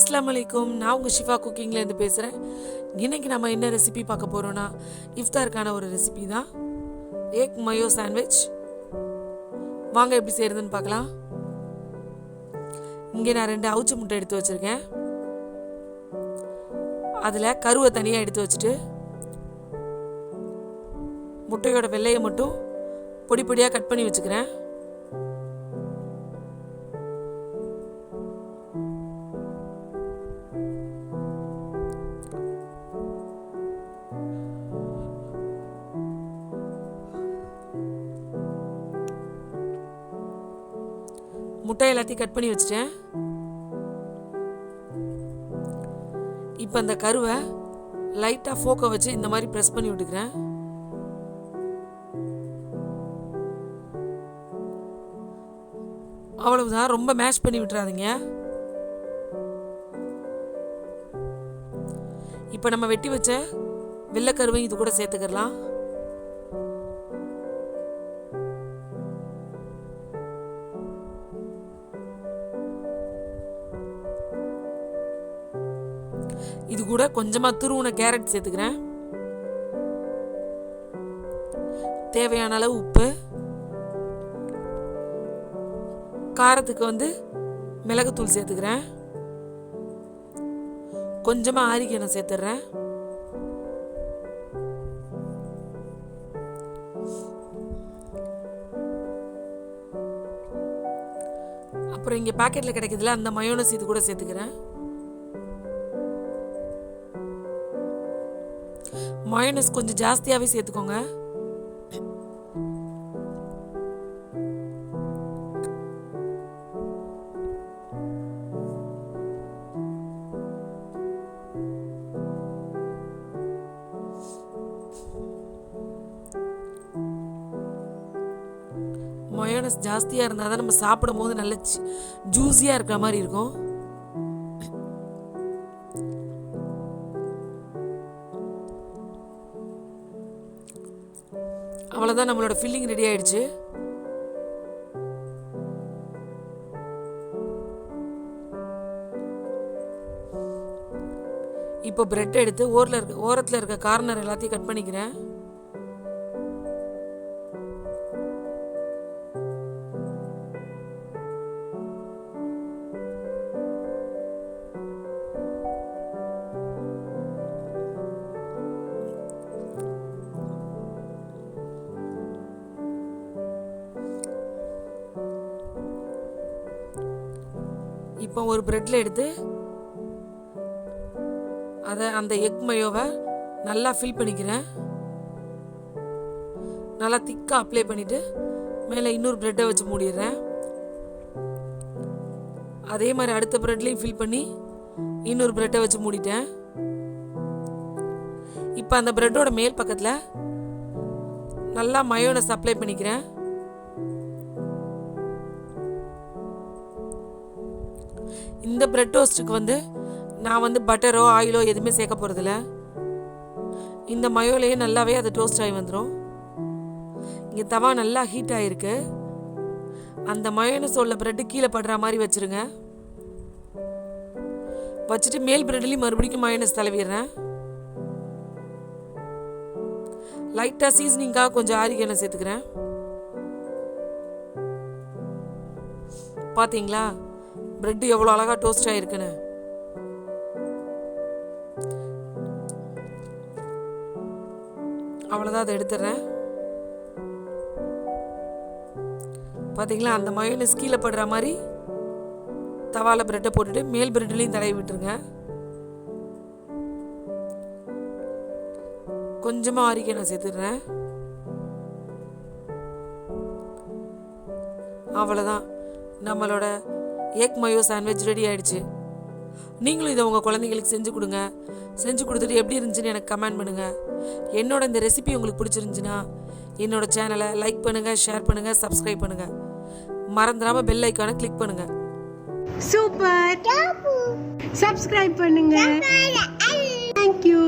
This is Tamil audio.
Assalamualaikum. நான் உங்கள் ஷிஃபா குக்கிங்லேருந்து பேசுகிறேன். இன்றைக்கி நம்ம என்ன ரெசிபி பார்க்க போகிறோன்னா இஃப்தாருக்கான ஒரு ரெசிபி தான், எக் மயோ சாண்ட்விச். வாங்க எப்படி செய்கிறதுன்னு பார்க்கலாம். இங்கே நான் 2 அவுச்ச முட்டை எடுத்து வச்சுருக்கேன். அதில் கருவை தனியாக எடுத்து வச்சுட்டு முட்டையோட வெள்ளையை மட்டும் பொடி பொடியாக கட் பண்ணி வச்சுக்கிறேன். முட்டை எல்லாத்தையும் கட் பண்ணி வச்சுட்டேன். இப்போ அந்த கருவை லைட்டாக ஃபோக்கை வச்சு இந்த மாதிரி ப்ரெஸ் பண்ணி விட்டுக்கிறேன். அவ்வளவுதான், ரொம்ப மேஷ் பண்ணி விட்டுறாதீங்க. இப்போ நம்ம வெட்டி வச்ச வெள்ளைக்கருவையும் இது கூட சேர்த்துக்கலாம். இது கூட கொஞ்சமாக துருவுன கேரட் சேர்த்துக்கிறேன். தேவையான அளவு உப்பு, காரத்துக்கு மிளகுத்தூள் சேர்த்துக்கிறேன். கொஞ்சமாக ஆரிகேனம் சேர்த்துடுறேன். அப்புறம் இங்கே பாக்கெட்டில் கிடைக்குதுல அந்த மயோனைஸ் இது கூட சேர்த்துக்கிறேன். மயோனைஸ் கொஞ்சம் ஜாஸ்தியாகவே சேர்த்துக்கோங்க. மயோனைஸ் ஜாஸ்தியாக இருந்தால் தான் நம்ம சாப்பிடும் போது நல்ல ஜூஸியாக இருக்கிற மாதிரி இருக்கும். அவ்வளோதான், நம்மளோட ஃபில்லிங் ரெடி ஆயிடுச்சு. இப்போ பிரெட் எடுத்து ஓரத்தில் இருக்க கார்னர் எல்லாத்தையும் கட் பண்ணிக்கிறேன். இப்போ ஒரு பிரெட்ல எடுத்து அந்த எக் மயோவை நல்லா ஃபில் பண்ணிக்கிறேன். நல்லா திக்காக அப்ளை பண்ணிட்டு மேலே இன்னொரு பிரெட்டை வச்சு மூடிடுறேன். அதே மாதிரி அடுத்த பிரெட்லையும் ஃபில் பண்ணி இன்னொரு பிரெட்டை வச்சு மூடிட்டேன். இப்போ அந்த பிரெட்டோட மேல் பக்கத்தில் நல்லா மயோனைஸ் அப்ளை பண்ணிக்கிறேன். இந்த பிரெட் டோஸ்ட்டுக்கு நான் பட்டரோ ஆயிலோ எதுவுமே சேர்க்க போகிறதில்ல. இந்த மயோலையே நல்லாவே அது டோஸ்ட் ஆகி வந்துடும். இங்கே தவா நல்லா ஹீட் ஆகிருக்கு. அந்த மயோனைஸ் உள்ள பிரெட்டு கீழே படுற மாதிரி வச்சுருங்க. வச்சுட்டு மேல் பிரெட்லேயும் மறுபடியும் மயோனைஸ் தடவிடுறேன். லைட்டாக சீசனிங்காக கொஞ்சம் ஆரிகேனம் சேர்த்துக்கிறேன். பார்த்தீங்களா பிரெட் எவ்வளோ அழகாக டோஸ்ட் ஆகிருக்குன்னு. அவ்வளோதான், அதை எடுத்துடுறேன். பார்த்தீங்களா அந்த மயோனைஸ் கீழே படுற மாதிரி தவால பிரெட்டை போட்டுட்டு மேல் பிரெட்லையும் தடவி விட்டுருங்க. கொஞ்சமாக ஆரிகேனம் சேர்த்துடுறேன். அவ்வளோதான், நம்மளோட எக் மயோ சாண்ட்விச் ரெடி ஆயிடுச்சு. நீங்களும் இதை உங்கள் குழந்தைங்களுக்கு செஞ்சு கொடுங்க. செஞ்சு கொடுத்துட்டு எப்படி இருந்துச்சுன்னு எனக்கு கமெண்ட் பண்ணுங்கள். என்னோட இந்த ரெசிபி உங்களுக்கு பிடிச்சிருந்துச்சுன்னா என்னோட சேனலை லைக் பண்ணுங்கள், ஷேர் பண்ணுங்கள், சப்ஸ்கிரைப் பண்ணுங்கள். மறந்துடாமல் பெல் ஐக்கானை கிளிக் பண்ணுங்கள். சூப்பர், சப்ஸ்கிரைப் பண்ணுங்க. தேங்க்யூ.